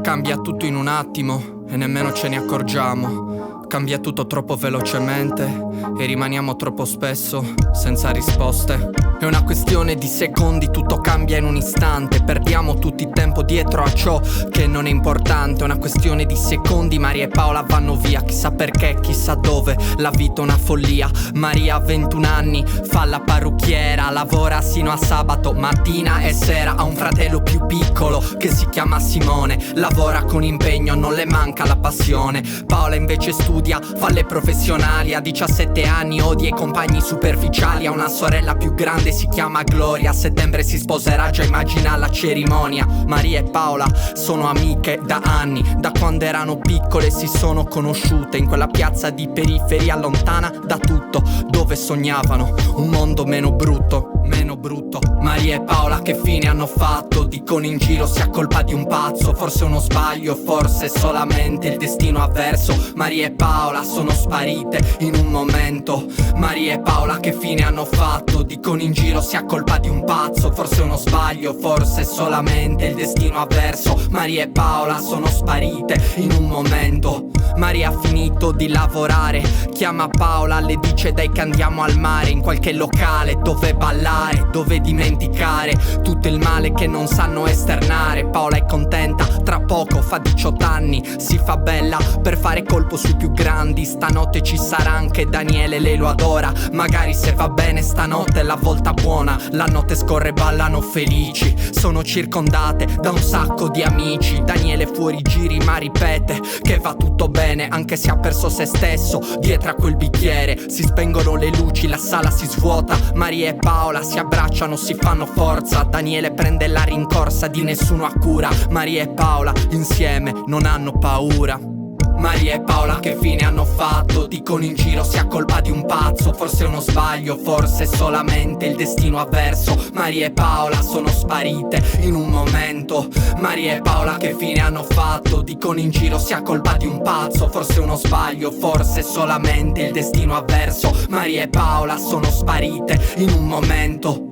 Cambia tutto in un attimo e nemmeno ce ne accorgiamo. Cambia tutto troppo velocemente e rimaniamo troppo spesso senza risposte. È una questione di secondi, tutto cambia in un istante. Perdiamo tutto il tempo dietro a ciò che non è importante. È una questione di secondi, Maria e Paola vanno via. Chissà perché, chissà dove, la vita è una follia. Maria ha 21 anni, fa la parrucchiera, lavora sino a sabato, mattina e sera. Ha un fratello più piccolo che si chiama Simone, lavora con impegno, non le manca la passione. Paola invece studia, fa le professionali, a 17 anni odia i compagni superficiali. Ha una sorella più grande, si chiama Gloria, a settembre si sposerà, già immagina la cerimonia. Maria e Paola sono amiche da anni, da quando erano piccole si sono conosciute in quella piazza di periferia lontana da tutto, dove sognavano un mondo meno brutto, meno brutto. Maria e Paola che fine hanno fatto? Dicono in giro sia colpa di un pazzo, forse uno sbaglio, forse solamente il destino avverso. Maria e Paola sono sparite in un momento. Maria e Paola che fine hanno fatto? Dicono in giro sia colpa di un pazzo, forse uno sbaglio, forse solamente il destino avverso. Maria e Paola sono sparite in un momento. Maria ha finito di lavorare, chiama Paola, le dice dai che andiamo al mare, in qualche locale dove ballare, dove dimenticare tutto il male che non sanno esternare. Paola è contenta, tra poco fa 18 anni, si fa bella per fare colpo sui più grandi. Stanotte ci sarà anche Daniele, lei lo adora, magari se va bene stanotte è la volta buona. La notte scorre, ballano felici, sono circondate da un sacco di amici. Daniele fuori giri ma ripete che va tutto bene, anche se ha perso se stesso dietro a quel bicchiere. Si spengono le luci, la sala si svuota, Maria e Paola si abbracciano, si fanno forza. Daniele prende la rincorsa, di nessuno ha cura. Maria e Paola insieme non hanno paura. Maria e Paola che fine hanno fatto? Dicono in giro sia colpa di un pazzo, forse uno sbaglio, forse solamente il destino avverso. Maria e Paola sono sparite in un momento. Maria e Paola che fine hanno fatto? Dicono in giro sia colpa di un pazzo, forse uno sbaglio, forse solamente il destino avverso. Maria e Paola sono sparite in un momento.